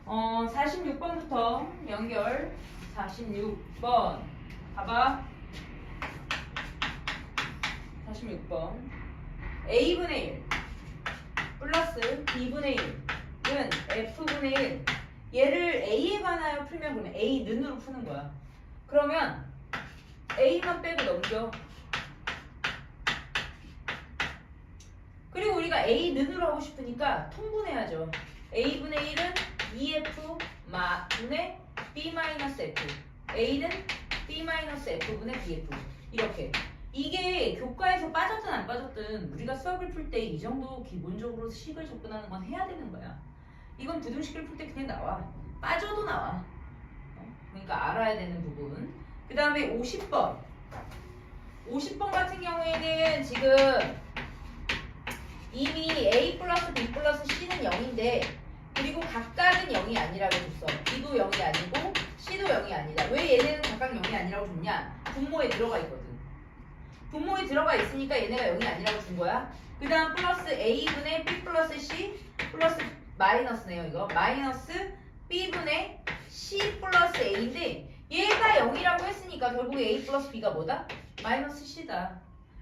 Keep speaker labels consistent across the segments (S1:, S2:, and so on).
S1: 46번부터 연결. 46번. 봐봐. 46번. A분의 1 플러스 B분의 1은 F분의 1. 얘를 A에 관하여 풀면 그러면 A는으로 푸는 거야. 그러면 A만 빼고 넘겨. 그리고 우리가 A는으로 하고 싶으니까 통분해야죠. A분의 1은 2F 분의 B-F. A는 B-F분의 BF. 이렇게. 이게 교과에서 빠졌든 안 빠졌든 우리가 수학을 풀 때 이 정도 기본적으로 식을 접근하는 건 해야 되는 거야. 이건 부등식을 풀 때 그냥 나와. 빠져도 나와. 그러니까 알아야 되는 부분. 그 다음에 50번. 50번 같은 경우에는 지금 이미 A 플러스 B 플러스 C는 0인데 그리고 각각은 0이 아니라고 줬어. B도 0이 아니고 C도 0이 아니다. 왜 얘네는 각각 0이 아니라고 줬냐? 분모에 들어가 있거든. 분모에 들어가 있으니까 얘네가 0이 아니라고 준 거야. 그 다음 플러스 A분의 B 플러스 C 플러스 마이너스네요. 이거 마이너스 B분의 C 플러스 A인데 얘가 0이라고 했으니까 결국에 A 플러스 B가 뭐다? 마이너스 C다.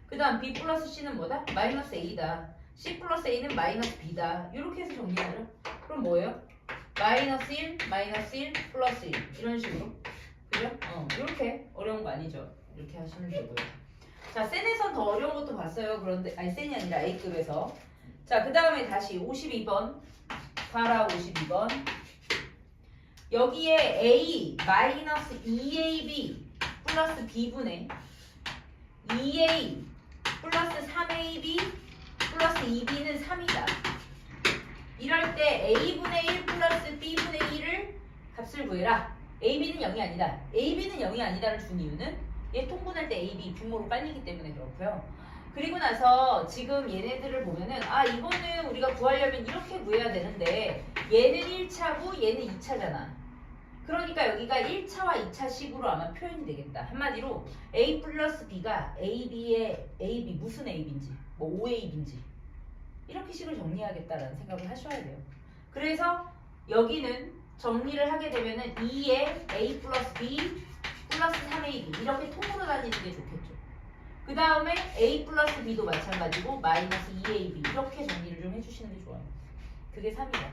S1: 그 다음 B 플러스 C는 뭐다? 마이너스 A다. C 플러스 A는 마이너스 B다. 이렇게 해서 정리하죠. 그럼 뭐예요? 마이너스 1, 마이너스 1, 플러스 1 이런 식으로. 그죠? 이렇게 어려운 거 아니죠? 이렇게 하시면 되고요. 자, 센에선 더 어려운 것도 봤어요. 그런데 아니 센이 아니라 A급에서. 자, 그 다음에 다시 52번. 봐라 52번. 여기에 A 마이너스 2AB 플러스 B분의 2A 플러스 3AB 플러스 2B는 3이다. 이럴 때 A분의 1 플러스 B분의 1을 값을 구해라. AB는 0이 아니다. AB는 0이 아니다를 준 이유는 얘 통분할 때 AB 분모로 빨리기 때문에 그렇고요. 그리고 나서 지금 얘네들을 보면은 이거는 우리가 구하려면 이렇게 구해야 되는데 얘는 1차고 얘는 2차잖아. 그러니까 여기가 1차와 2차 식으로 아마 표현이 되겠다. 한마디로 A 플러스 B가 AB의 AB 무슨 AB인지 뭐 OAB인지 이렇게 식을 정리하겠다라는 생각을 하셔야 돼요. 그래서 여기는 정리를 하게 되면은 2에 A 플러스 B 플러스 3AB 이렇게 통으로 다니는 게 좋겠죠. 그 다음에 A 플러스 B도 마찬가지고 마이너스 2AB 이렇게 정리를 좀 해주시는 게 좋아요. 그게 3이다.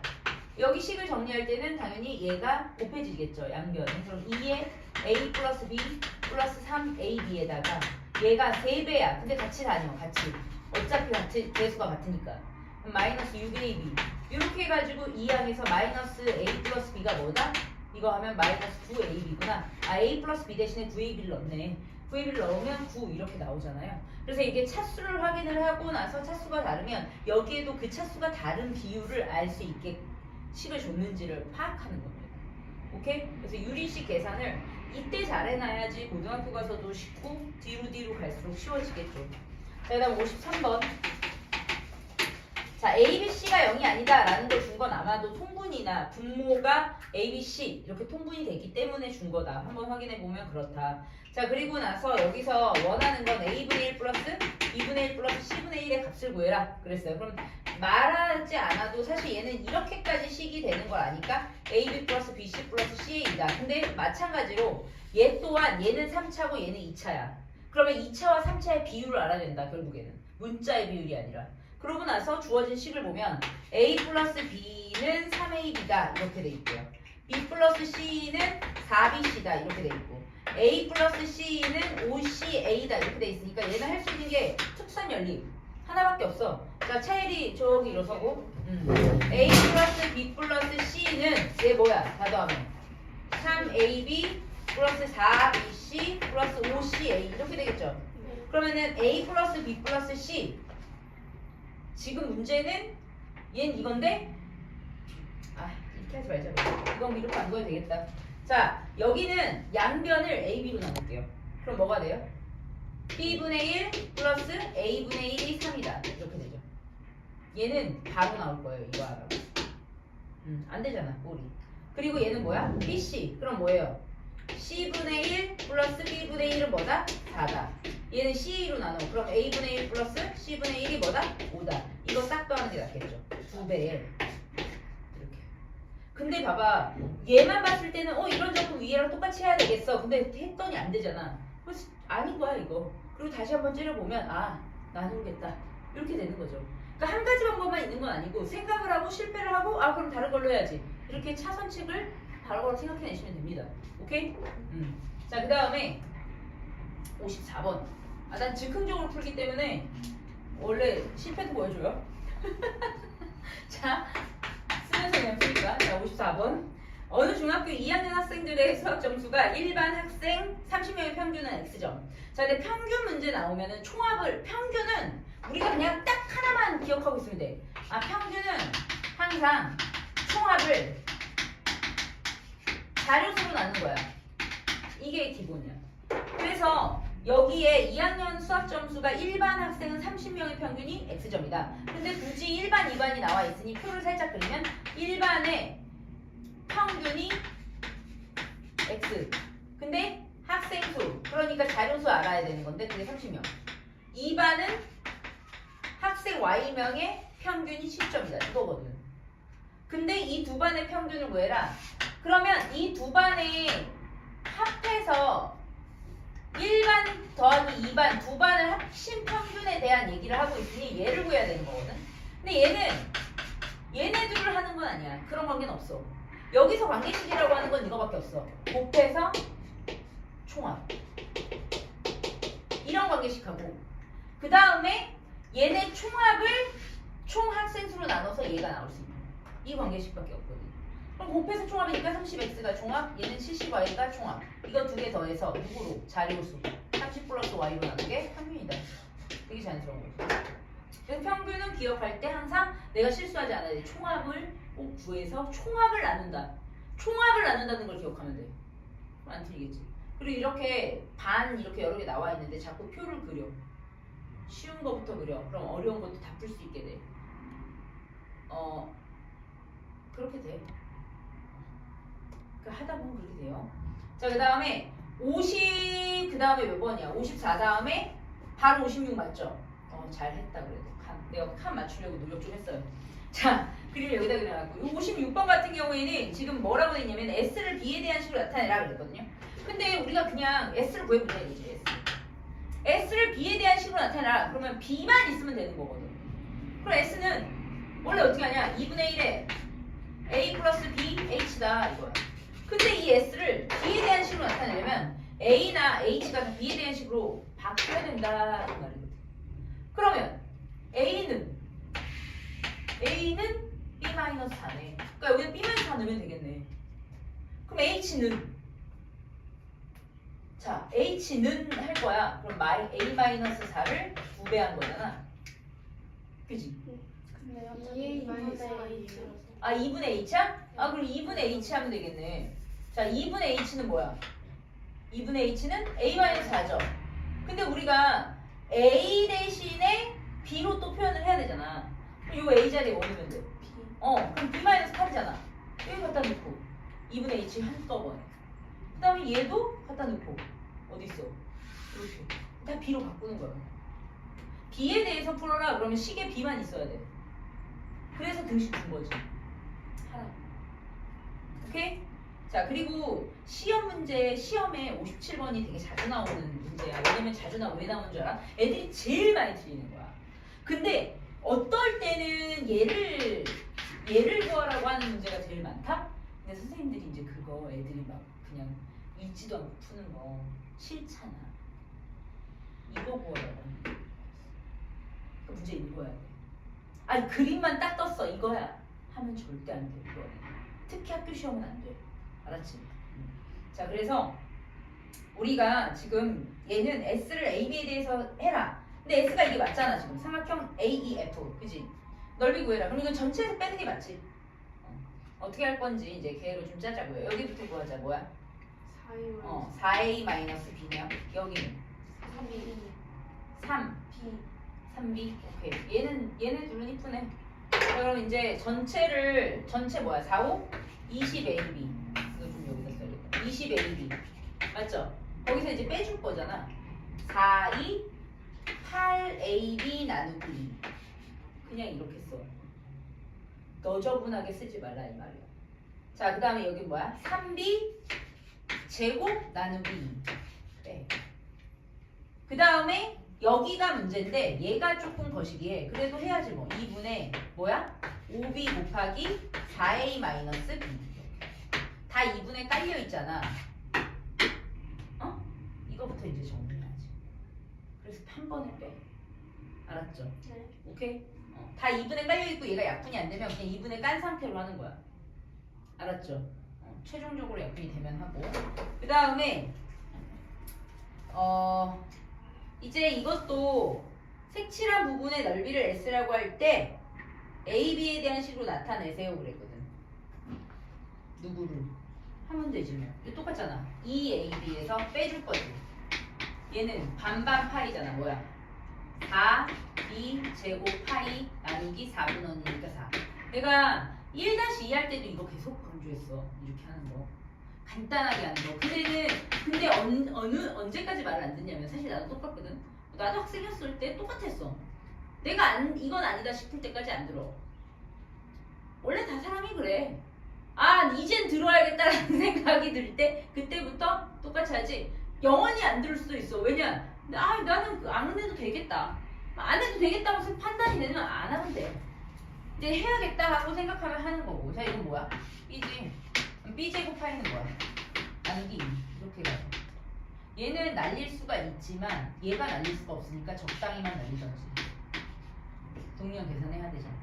S1: 여기 식을 정리할 때는 당연히 얘가 곱해지겠죠. 양변은. 그럼 2에 A 플러스 B 플러스 3AB에다가 얘가 3배야. 근데 같이 다녀. 같이. 어차피 같이 대수가 같으니까. 그럼 마이너스 6AB 이렇게 해가지고 2항에서 마이너스 A 플러스 B가 뭐다? 이거 하면 마이너스 9AB구나. A 플러스 B 대신에 9AB를 넣네. 9AB를 넣으면 9 이렇게 나오잖아요. 그래서 이게 차수를 확인을 하고 나서 차수가 다르면 여기에도 그 차수가 다른 비율을 알 수 있게 식을 줬는지를 파악하는 겁니다. 오케이? 그래서 유리식 계산을 이때 잘 해놔야지 고등학교 가서도 쉽고 뒤로 갈수록 쉬워지겠죠. 자, 그 다음 53번. 자, A, B, C가 0이 아니다 라는 걸 준 건 아마도 통분이나 분모가 A, B, C 이렇게 통분이 되기 때문에 준 거다. 한번 확인해 보면 그렇다. 자, 그리고 나서 여기서 원하는 건 A분의 1 플러스 B분의 1 플러스 C분의 1의 값을 구해라 그랬어요. 그럼 말하지 않아도 사실 얘는 이렇게까지 식이 되는 걸 아니까 AB 플러스 BC 플러스 CA이다. 근데 마찬가지로 얘 또한 얘는 3차고 얘는 2차야. 그러면 2차와 3차의 비율을 알아야 된다. 결국에는 문자의 비율이 아니라. 그러고 나서 주어진 식을 보면 A 플러스 B는 3AB다 이렇게 돼 있고요. B 플러스 C는 4BC다 이렇게 돼 있고 A 플러스 C는 5CA다 이렇게 돼 있으니까 얘는 할 수 있는 게 특선 연립 하나밖에 없어. 자, 차일이 저기 일어서고 A 플러스 B 플러스 C는 얘 뭐야? 다 더하면 3AB 플러스 4BC 플러스 5CA 이렇게 되겠죠. 그러면은 A 플러스 B 플러스 C 지금 문제는 얘는 이건데 이렇게 하지 말자. 이건 이렇게 안 구해도 되겠다. 자, 여기는 양변을 AB로 나눌게요. 그럼 뭐가 돼요? B분의 1 플러스 A분의 1이 3이다. 이렇게 되죠. 얘는 바로 나올 거예요. 이거 하라고. 안 되잖아. 꼬리. 그리고 얘는 뭐야? BC. 그럼 뭐예요? C분의 1 플러스 B분의 1은 뭐다? 4다. 얘는 CA로 나눠. 그럼 A분의 1 플러스 C분의 1이 뭐다? 5다. 이거 싹 더하는 게 낫겠죠. 2배에. 이렇게. 근데 봐봐. 얘만 봤을 때는 이런 점은 위에랑 똑같이 해야 되겠어. 근데 했더니 안 되잖아. 그래서 아닌 거야 이거. 그리고 다시 한번 째려보면 나누겠다. 이렇게 되는 거죠. 그러니까 한 가지 방법만 있는 건 아니고 생각을 하고 실패를 하고 그럼 다른 걸로 해야지. 이렇게 차선책을 바로바로 생각해내시면 됩니다. 오케이? 자, 그 다음에 54번. 난 즉흥적으로 풀기 때문에 원래 실패도 보여줘요. 자, 쓰면서 그냥 풀기가. 자, 54번. 어느 중학교 2학년 학생들의 수학 점수가 일반 학생 30명의 평균은 X점. 자, 근데 평균 문제 나오면은 평균은 우리가 그냥 딱 하나만 기억하고 있으면 돼. 평균은 항상 총합을 자료수로 나눈 거야. 이게 기본이야. 그래서 여기에 2학년 수학 점수가 일반 학생은 30명의 평균이 X점이다. 근데 굳이 1반, 2반이 나와 있으니 표를 살짝 그리면 1반의 평균이 X. 근데 학생 수, 그러니까 자료수 알아야 되는 건데 그게 30명. 2반은 학생 Y명의 평균이 10점이다. 이거거든. 근데 이 두 반의 평균을 구해라. 그러면 이 두 반의 합해서 1반 더하기 2반 두 반을 합친 평균에 대한 얘기를 하고 있으니 얘를 구해야 되는 거거든. 근데 얘네 둘을 하는 건 아니야. 그런 관계는 없어. 여기서 관계식이라고 하는 건 이거밖에 없어. 곱해서 총합. 이런 관계식하고 그 다음에 얘네 총합을 총 학생 수로 나눠서 얘가 나올 수 있는 이 관계식밖에 없거든. 그럼 곱해서 총합이니까 30x가 총합, 얘는 70y가 총합. 이거 두 개 더해서 누구로? 자료수. 30 플러스 y로 나누게 평균이다. 되게 자연스러운 거죠. 그래서 평균은 기억할 때 항상 내가 실수하지 않아야 돼. 총합을 꼭 구해서 총합을 나눈다. 총합을 나눈다는 걸 기억하면 돼. 그럼 안 틀리겠지. 그리고 이렇게 이렇게 여러 개 나와 있는데 자꾸 표를 그려. 쉬운 거부터 그려. 그럼 어려운 것도 다 풀 수 있게 돼. 그렇게 돼. 하다 보면 그렇게 돼요. 자, 그 다음에 50, 그 다음에 몇 번이야? 54 다음에 바로 56 맞죠? 잘했다 그래도. 내가 칸 맞추려고 노력 좀 했어요. 자, 그리고 여기다 그려놨고 56번 같은 경우에는 지금 뭐라고 돼 있냐면 S를 B에 대한 식으로 나타내라 그랬거든요. 근데 우리가 그냥 S를 구해보자 이제 S를 B에 대한 식으로 나타내라. 그러면 B만 있으면 되는 거거든. 그럼 S는 원래 어떻게 하냐? 2분의 1에 A 플러스 B, H다 이거야. 근데 이 S를 B에 대한 식으로 나타내려면 A나 H가 다 B에 대한 식으로 바뀌어야 된다 이 말이거든. 그러면 A는 B-4네. 그러니까 여기는 B-4 넣으면 되겠네. 그럼 H는 H는 할 거야. 그럼 A-4를 2배 한 거잖아. 그지?
S2: 근데요,
S1: 2분의 H야? 그럼 2분의 H 하면 되겠네. 자, 2분의 H는 뭐야? 2분의 H는 A-4죠. 근데 우리가 A 대신에 B로 또 표현을 해야 되잖아. 그럼 요 A 자리에 뭐 넣으면 돼? 그럼 B-8이잖아. 여기 갖다 놓고 2분의 H 한꺼번에. 그 다음에 얘도 갖다 놓고 어디 있어? 이렇게 다 B로 바꾸는 거야. B에 대해서 풀어라. 그러면 식에 B만 있어야 돼. 그래서 등식 준 거지. 하나. 오케이? 자, 그리고 시험에 57번이 되게 자주 나오는 문제야. 왜냐면 왜 나오는 줄 알아? 애들이 제일 많이 틀리는 거야. 근데 어떨 때는 얘를 구하라고 하는 문제가 제일 많다? 근데 선생님들이 이제 그거 애들이 막 그냥 읽지도 않고 푸는 거 싫잖아. 이거 구하라고 하는 거. 그 문제 읽어야 돼. 그림만 딱 떴어 이거야 하면 절대 안 돼. 이거 특히 학교 시험은 안 돼. 알았지? 자, 그래서 우리가 지금 얘는 S를 AB에 대해서 해라. 근데 S가 이게 맞잖아 지금. 삼각형 AEF. 그지? 넓이 구해라. 그럼 이건 전체에서 빼는 게 맞지? 어떻게 할 건지 이제 계획을 좀 짜자고요. 여기부터 구하자. 뭐야? 4A-B면 여기는 3B. 오케이. 얘네 둘은 이쁘네. 자, 그럼 이제 전체 뭐야? 4, 5? 20AB. 이거 좀 여기다 써야겠다. 20AB. 맞죠? 거기서 이제 빼줄 거잖아. 4, 2, 8AB 나누기 2. 그냥 이렇게 써. 너저분하게 쓰지 말라 이 말이야. 자, 그 다음에 여기 뭐야? 3b 제곱 나누기 2. 네. 그 다음에 여기가 문제인데 얘가 조금 거시기해. 그래도 해야지 뭐. 2분의 뭐야? 5b 곱하기 4a 마이너스 b. 다 2분에 깔려 있잖아. 어? 이거부터 이제 정리해야지. 그래서 한 번에 빼. 알았죠?
S2: 네.
S1: 오케이? 다 2분에 깔려 있고 얘가 약분이 안 되면 그냥 2분에 깐 상태로 하는 거야. 알았죠? 최종적으로 약분이 되면 하고. 그 다음에 이제 이것도 색칠한 부분의 넓이를 S라고 할 때 A, B에 대한 식으로 나타내세요 그랬거든. 누구를? 하면 되지 뭐. 이거 똑같잖아. E, A, B에서 빼줄 거지. 얘는 반반 파이잖아. 뭐야? 4, B 제곱 파이 나누기 4분의 1이니까 4. 내가 1-2 할 때도 이거 계속 강조했어. 이렇게 하는 거. 간단하게 하는 거. 근데 언제까지 말을 안 듣냐면 사실 나도 똑같거든. 나도 학생이었을 때 똑같았어. 내가 이건 아니다 싶을 때까지 안 들어. 원래 다 사람이 그래. 아, 이젠 들어야겠다라는 생각이 들 때 그때부터 똑같이 하지. 영원히 안 들을 수도 있어. 왜냐? 나는 안 해도 되겠다. 안 해도 되겠다고 해서 판단이 되면 안 하면 돼. 이제 해야겠다 하고 생각하면 하는 거고. 자, 이건 뭐야? B지. B 제곱 파이는 뭐야? 나누기 2. 이렇게 가서. 얘는 날릴 수가 있지만 얘가 날릴 수가 없으니까 적당히만 날리던지. 동량 계산해야 되잖아.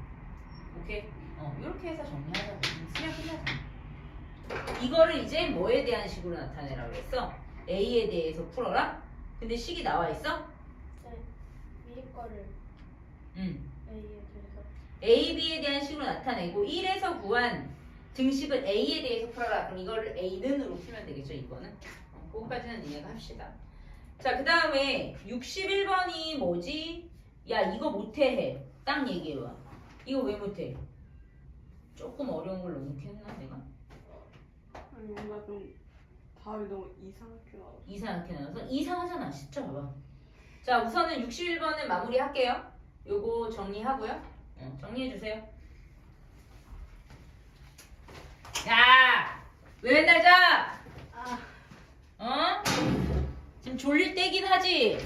S1: 오케이? 이렇게 해서 정리하자고. 수량 끝나잖아. 이거를 이제 뭐에 대한 식으로 나타내라고 그랬어? A에 대해서 풀어라? 근데 식이 나와 있어?
S2: 네. 미리 거를
S1: 응.
S2: A에 대해서.
S1: A, B에 대한 식으로 나타내고 1에서 구한 등식은 A에 대해서 풀어라. 그럼 이거를 A는으로 풀면 되겠죠, 이거는? 그거까지는 니네가 합시다. 자, 그 다음에 61번이 뭐지? 야, 이거 못해 해. 딱 얘기해봐. 이거 왜 못해? 조금 어려운 걸 넣어놓겠나, 내가?
S2: 아니 뭔가 좀 답이 너무 이상하게 나와.
S1: 이상하게 나와서? 이상하잖아, 진짜 봐봐. 자, 우선은 61번은 마무리할게요. 요거 정리하고요. 정리해주세요. 야! 왜 맨날 자?
S2: 아.
S1: 지금 졸릴 때긴 하지?